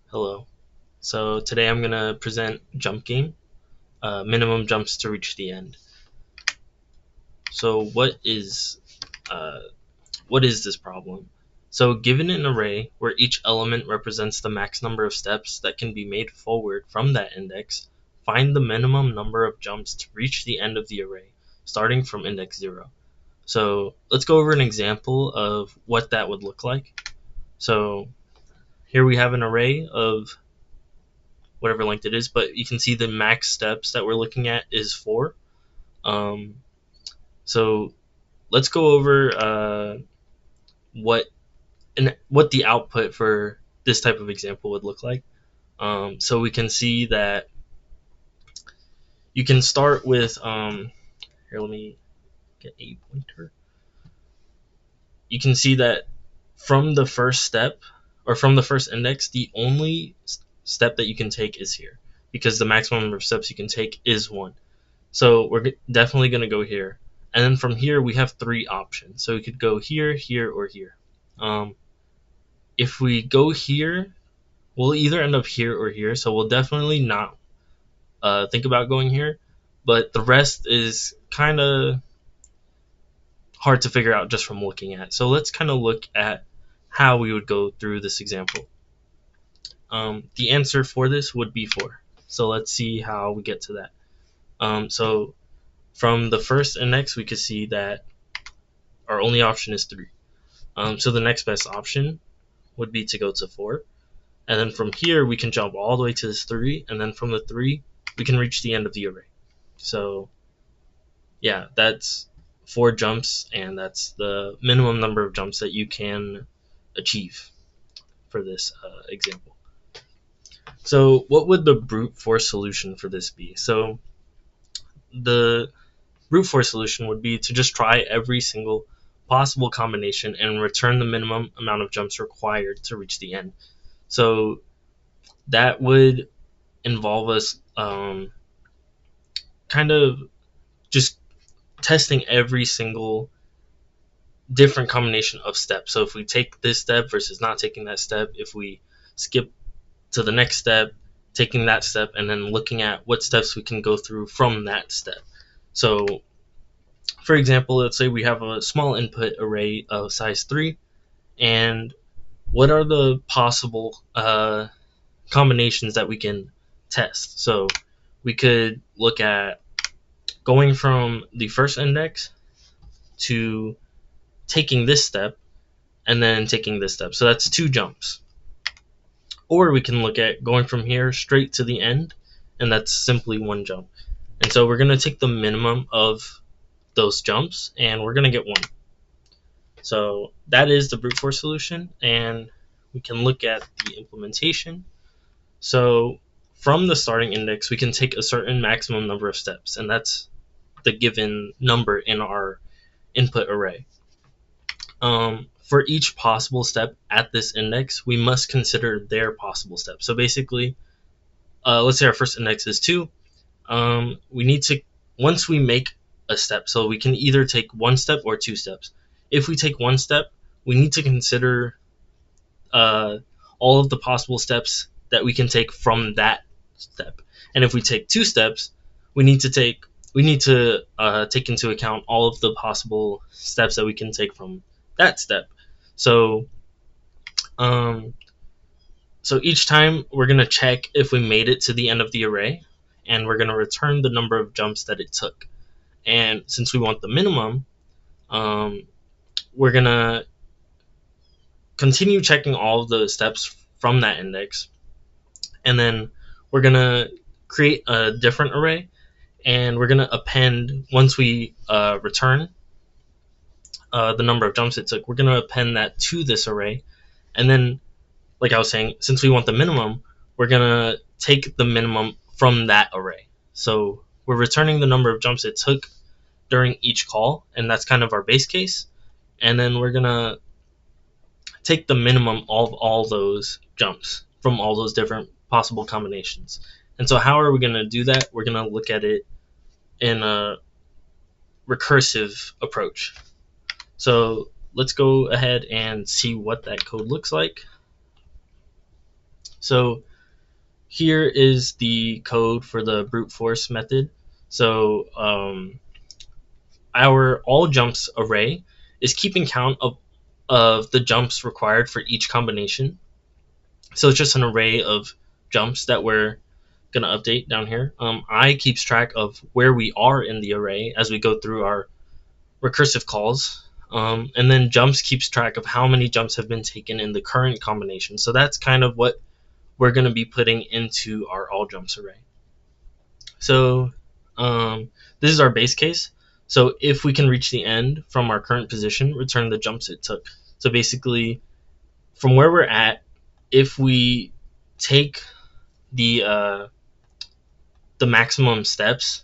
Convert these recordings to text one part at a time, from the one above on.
Hello. So today I'm gonna present jump game, minimum jumps to reach the end. So uh, what is this problem? So given an array where each element represents the max number of steps that can be made forward from that index, find the minimum number of jumps to reach the end of the array, starting from index 0. So let's go over an example of what that would look like. So here we have an array of whatever length it is, but you can see the max steps that we're looking at is 4. Um, so let's go over what what the output for this type of example would look like. So we can see that you can start with here. Let me get a pointer. You can see that from the first step or from the first index, the only step that you can take is here because the maximum number of steps you can take is 1. So we're definitely going to go here. And then from here, we have 3 options. So we could go here, here, or here. If we go here, we'll either end up here or here. So we'll definitely not think about going here. But the rest is kind of hard to figure out just from looking at. So let's kind of look at how we would go through this example. The answer for this would be 4. So let's see how we get to that. So from the first index, we could see that our only option is 3. So the next best option would be to go to 4. And then from here, we can jump all the way to this 3. And then from the 3, we can reach the end of the array. So yeah, that's 4 jumps, and that's the minimum number of jumps that you can achieve for this example. So what would the brute force solution for this be? So the brute force solution would be to just try every single possible combination and return the minimum amount of jumps required to reach the end. So that would involve us kind of just testing every single different combination of steps. So if we take this step versus not taking that step, if we skip to the next step, taking that step, and then looking at what steps we can go through from that step. So for example, let's say we have a small input array of size 3, and what are the possible combinations that we can test? So we could look at going from the first index to taking this step and then taking this step. So that's 2 jumps. Or we can look at going from here straight to the end, and that's simply 1 jump. And so we're going to take the minimum of those jumps, and we're going to get 1. So that is the brute force solution, and we can look at the implementation. So from the starting index, we can take a certain maximum number of steps, and that's the given number in our input array. For each possible step at this index, we must consider their possible steps. So basically, let's say our first index is 2. We need to, once we make a step, so we can either take 1 step or 2 steps. If we take 1 step, we need to consider all of the possible steps that we can take from that step. And if we take 2 steps, we need to take into account all of the possible steps that we can take from that step. So each time we're going to check if we made it to the end of the array, and we're going to return the number of jumps that it took. And since we want the minimum, we're going to continue checking all of the steps from that index. And then we're going to create a different array, and we're going to append, once we return the number of jumps it took, we're going to append that to this array. And then, like I was saying, since we want the minimum, we're going to take the minimum from that array. So we're returning the number of jumps it took during each call, and that's kind of our base case. And then we're going to take the minimum of all those jumps from all those different possible combinations. And so how are we going to do that? We're going to look at it in a recursive approach. So let's go ahead and see what that code looks like. So here is the code for the brute force method. So our all jumps array is keeping count of the jumps required for each combination. So it's just an array of jumps that we're going to update down here. I keeps track of where we are in the array as we go through our recursive calls. And then jumps keeps track of how many jumps have been taken in the current combination. So that's kind of what we're going to be putting into our all jumps array. So this is our base case. So if we can reach the end from our current position, return the jumps it took. So basically, from where we're at, if we take the maximum steps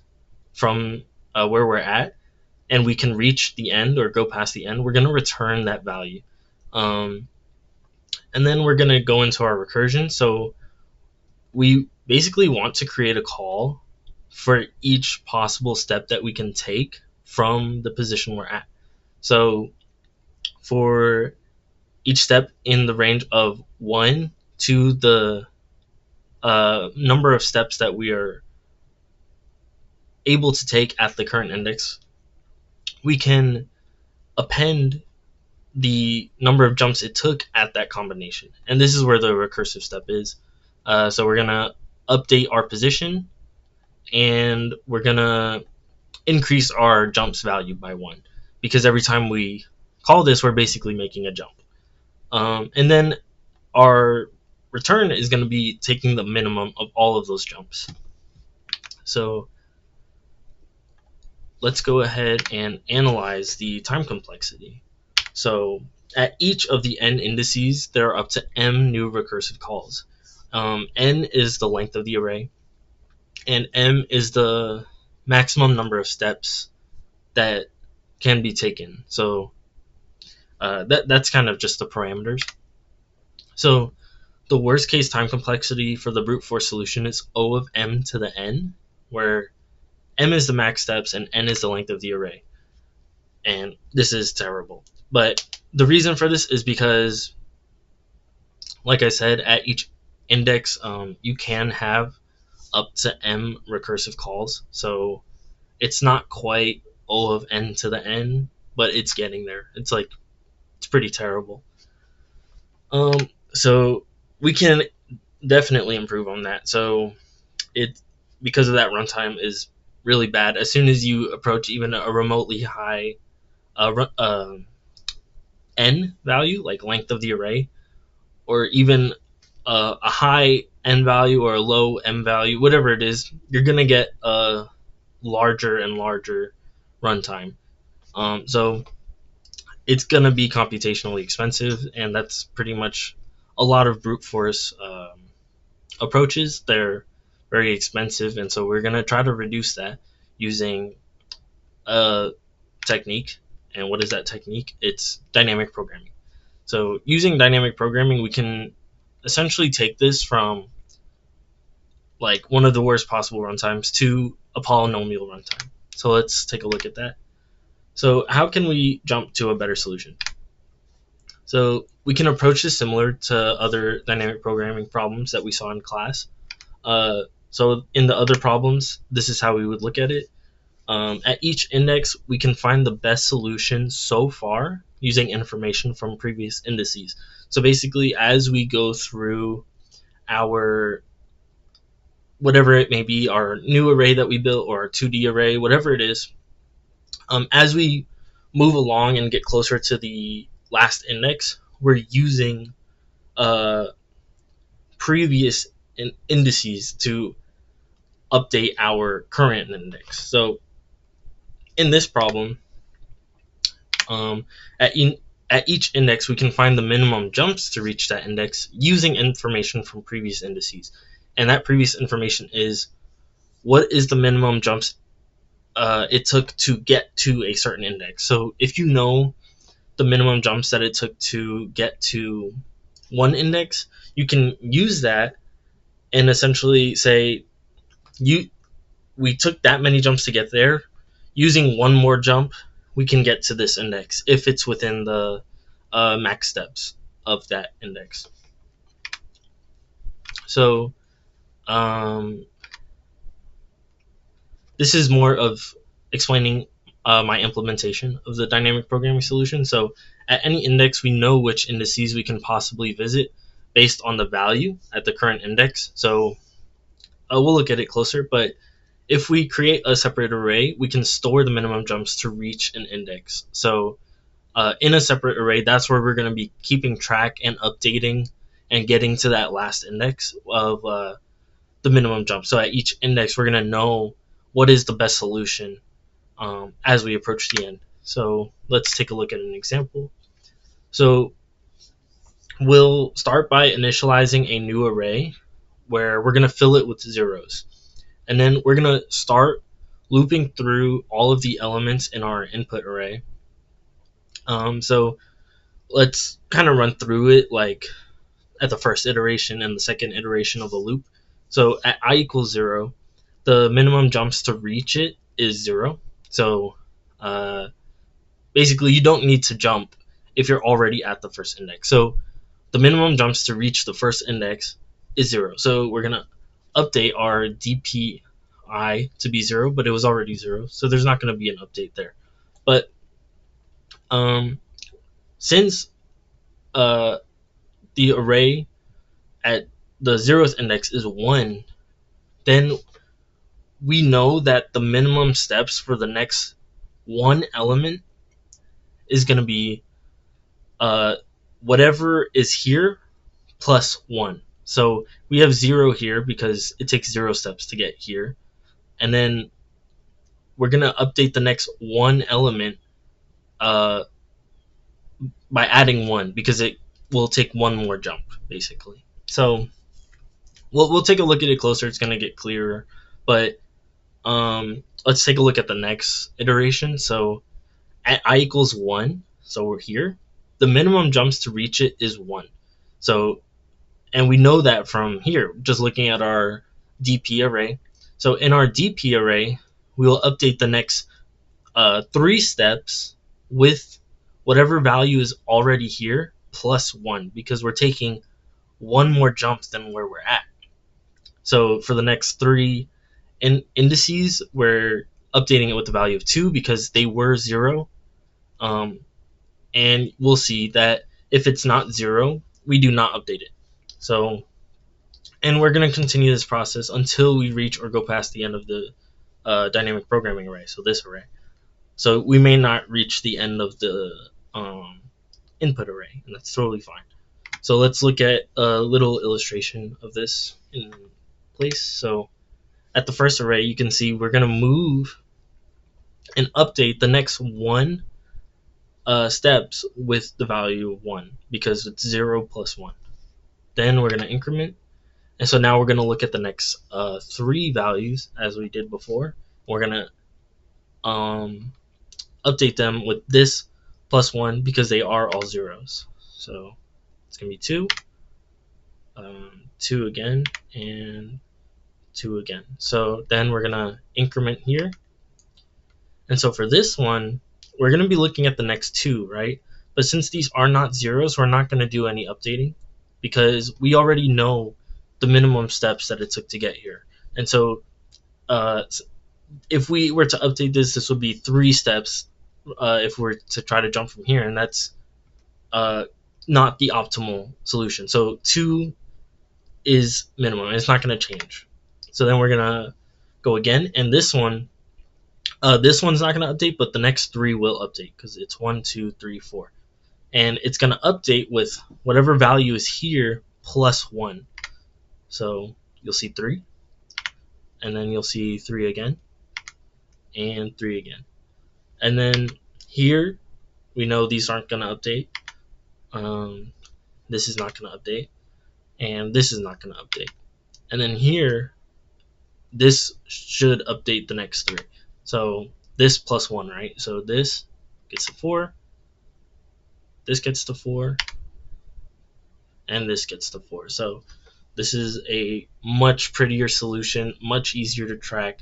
from where we're at, and we can reach the end or go past the end, we're going to return that value. And then we're going to go into our recursion. So we basically want to create a call for each possible step that we can take from the position we're at. So for each step in the range of 1 to the number of steps that we are able to take at the current index, we can append the number of jumps it took at that combination. And this is where the recursive step is. So we're going to update our position, and we're going to increase our jumps value by 1, because every time we call this, we're basically making a jump. And then our return is going to be taking the minimum of all of those jumps. So let's go ahead and analyze the time complexity. So at each of the n indices, there are up to m new recursive calls. N is the length of the array, and m is the maximum number of steps that can be taken. So that's kind of just the parameters. So the worst case time complexity for the brute force solution is O of m to the n, where m is the max steps and n is the length of the array. And this is terrible. But the reason for this is because, like I said, at each index, you can have up to m recursive calls. So it's not quite O of n to the n, but it's getting there. It's pretty terrible. So we can definitely improve on that. So because of that, runtime is really bad. As soon as you approach even a remotely high n value, like length of the array, or even a high n value or a low m value, whatever it is, you're going to get a larger and larger runtime. So it's going to be computationally expensive, and that's pretty much a lot of brute force approaches. They're very expensive, and so we're going to try to reduce that using a technique. And what is that technique? It's dynamic programming. So using dynamic programming, we can essentially take this from like one of the worst possible runtimes to a polynomial runtime. So let's take a look at that. So how can we jump to a better solution? So we can approach this similar to other dynamic programming problems that we saw in class. So in the other problems, this is how we would look at it. At each index, we can find the best solution so far using information from previous indices. So basically, as we go through our, whatever it may be, our new array that we built or our 2D array, whatever it is, as we move along and get closer to the last index, we're using previous indices to update our current index. So in this problem, at each index, we can find the minimum jumps to reach that index using information from previous indices. And that previous information is what is the minimum jumps it took to get to a certain index. So if you know the minimum jumps that it took to get to one index, you can use that and essentially say, we took that many jumps to get there. Using one more jump, we can get to this index if it's within the max steps of that index. So this is more of explaining my implementation of the dynamic programming solution. So at any index, we know which indices we can possibly visit based on the value at the current index. So we'll look at it closer, but if we create a separate array, we can store the minimum jumps to reach an index. So in a separate array, that's where we're going to be keeping track and updating and getting to that last index of the minimum jump. So at each index, we're going to know what is the best solution as we approach the end. So let's take a look at an example. So we'll start by initializing a new array where we're going to fill it with zeros. And then we're going to start looping through all of the elements in our input array. So let's kind of run through it like at the first iteration and the second iteration of a loop. So at I equals 0, the minimum jumps to reach it is 0. So basically, you don't need to jump if you're already at the first index. So the minimum jumps to reach the first index is 0. So we're going to update our DPI to be 0, but it was already 0. So there's not going to be an update there. But since the array at the 0th index is 1, then we know that the minimum steps for the next one element is going to be whatever is here plus 1. So we have 0 here because it takes 0 steps to get here. And then we're going to update the next one element by adding 1 because it will take one more jump, basically. So we'll take a look at it closer. It's going to get clearer. But let's take a look at the next iteration. So at I equals 1, so we're here. The minimum jumps to reach it is 1. So, and we know that from here, just looking at our DP array. So in our DP array, we will update the next 3 steps with whatever value is already here plus 1, because we're taking one more jump than where we're at. So for the next 3 indices, we're updating it with the value of 2 because they were 0. And we'll see that if it's not 0, we do not update it. So, and we're going to continue this process until we reach or go past the end of the dynamic programming array, so this array. So we may not reach the end of the input array, and that's totally fine. So let's look at a little illustration of this in place. So at the first array, you can see we're going to move and update the next one steps with the value of 1 because it's 0 plus 1. Then we're going to increment. And so now we're going to look at the next 3 values as we did before. We're going to update them with this plus 1 because they are all zeros. So it's going to be 2, 2 again, and 2 again. So then we're going to increment here. And so for this one, we're going to be looking at the next 2, right? But since these are not zeros, we're not going to do any updating because we already know the minimum steps that it took to get here. And so if we were to update this, this would be 3 steps if we're to try to jump from here, and that's not the optimal solution. So 2 is minimum. It's not going to change. So then we're going to go again, and this one's not going to update, but the next 3 will update because it's 1, 2, 3, 4. And it's going to update with whatever value is here plus 1. So you'll see 3, and then you'll see 3 again, and 3 again. And then here, we know these aren't going to update. This is not going to update, and this is not going to update. And then here, this should update the next 3. So this plus 1, right? So this gets to 4, this gets to 4, and this gets to 4. So this is a much prettier solution, much easier to track,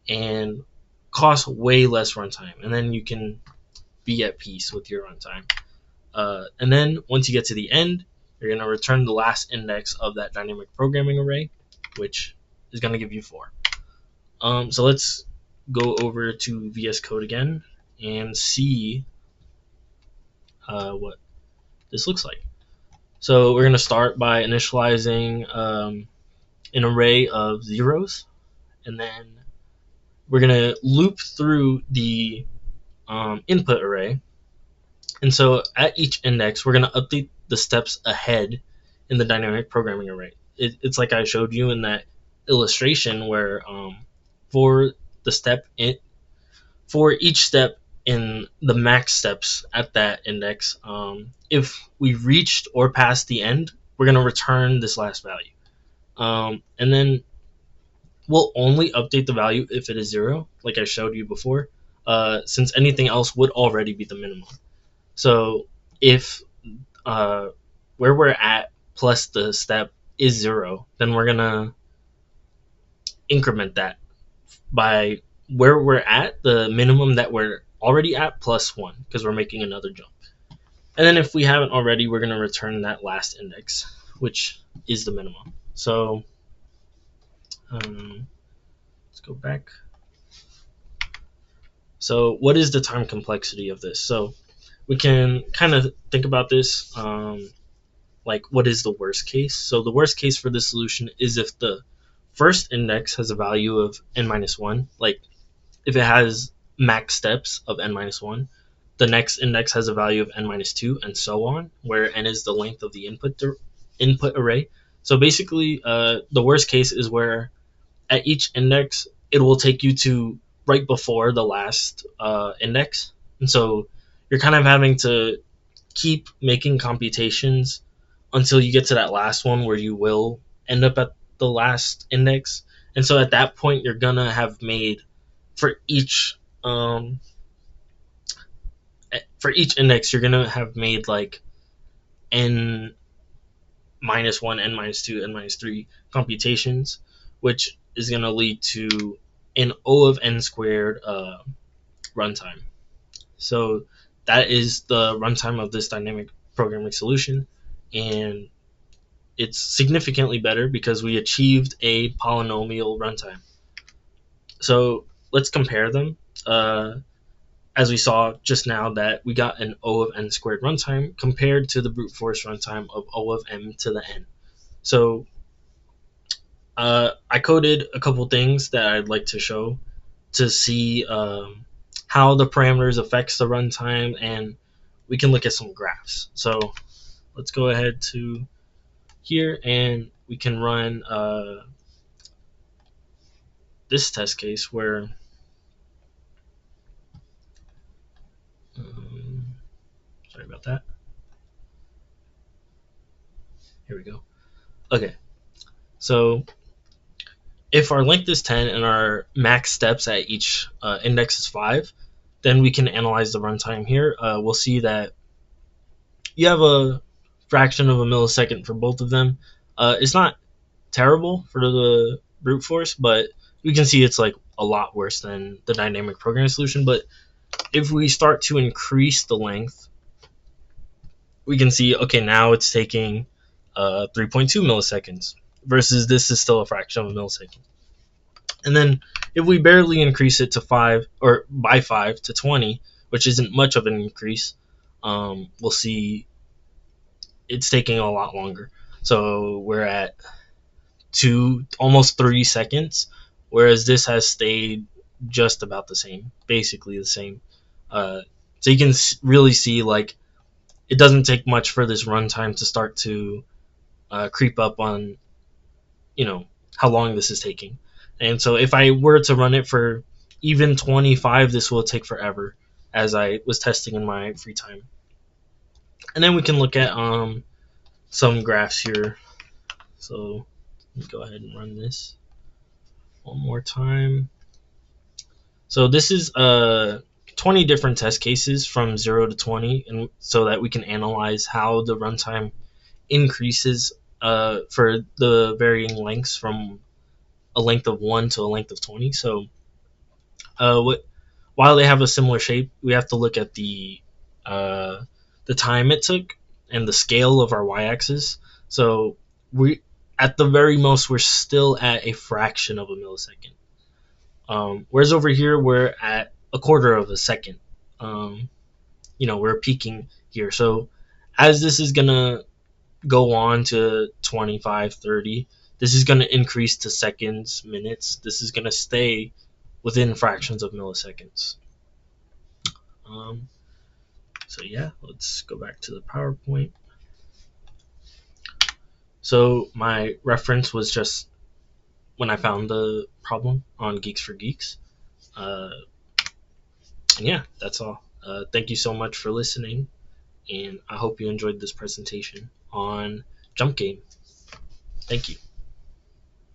and costs way less runtime. And then you can be at peace with your runtime. And then once you get to the end, you're going to return the last index of that dynamic programming array, which is going to give you 4. So let's go over to VS Code again and see what this looks like. So we're going to start by initializing an array of zeros, and then we're going to loop through the input array. And so at each index, we're going to update the steps ahead in the dynamic programming array. It's like I showed you in that illustration where for the step for each step in the max steps at that index, if we reached or passed the end, we're going to return this last value. And then we'll only update the value if it is 0, like I showed you before, since anything else would already be the minimum. So if where we're at plus the step is 0, then we're going to increment that by where we're at, the minimum that we're already at, plus 1, because we're making another jump. And then if we haven't already, we're going to return that last index, which is the minimum. So let's go back. So what is the time complexity of this? So we can kind of think about this like what is the worst case. So the worst case for this solution is if the first index has a value of n-1, like if it has max steps of n-1, the next index has a value of n-2, and so on, where n is the length of the input array. So basically, the worst case is where at each index, it will take you to right before the last index. And so you're kind of having to keep making computations until you get to that last one where you will end up at the last index. And so at that point, you're going to have made for each index, you're going to have made like n-1, n-2, n-3 computations, which is going to lead to an O of n squared runtime. So that is the runtime of this dynamic programming solution, and it's significantly better because we achieved a polynomial runtime. So let's compare them. As we saw just now, that we got an O of n squared runtime compared to the brute force runtime of O of m to the n. So I coded a couple things that I'd like to show to see how the parameters affects the runtime, and we can look at some graphs. So let's go ahead to here, and we can run this test case where sorry about that. Here we go. Okay, so if our length is 10 and our max steps at each index is 5, then we can analyze the runtime here. We'll see that you have a fraction of a millisecond for both of them. It's not terrible for the brute force, but you can see it's like a lot worse than the dynamic programming solution. But if we start to increase the length, we can see, okay, now it's taking 3.2 milliseconds versus this is still a fraction of a millisecond. And then if we barely increase it to 5 or by 5 to 20, which isn't much of an increase, we'll see it's taking a lot longer. So we're at almost 3 seconds, whereas this has stayed just about the same, basically the same. So you can really see like it doesn't take much for this runtime to start to creep up on, how long this is taking. And so if I were to run it for even 25, this will take forever, as I was testing in my free time. And then we can look at some graphs here. So let me go ahead and run this one more time. So this is 20 different test cases from 0 to 20, and so that we can analyze how the runtime increases for the varying lengths from a length of 1 to a length of 20. So while they have a similar shape, we have to look at the time it took, and the scale of our y-axis. So we, at the very most, we're still at a fraction of a millisecond. Whereas over here, we're at a quarter of a second. We're peaking here. So as this is going to go on to 25, 30, this is going to increase to seconds, minutes. This is going to stay within fractions of milliseconds. So yeah, let's go back to the PowerPoint. So my reference was just when I found the problem on Geeks for Geeks. And yeah, that's all. Thank you so much for listening, and I hope you enjoyed this presentation on Jump Game. Thank you.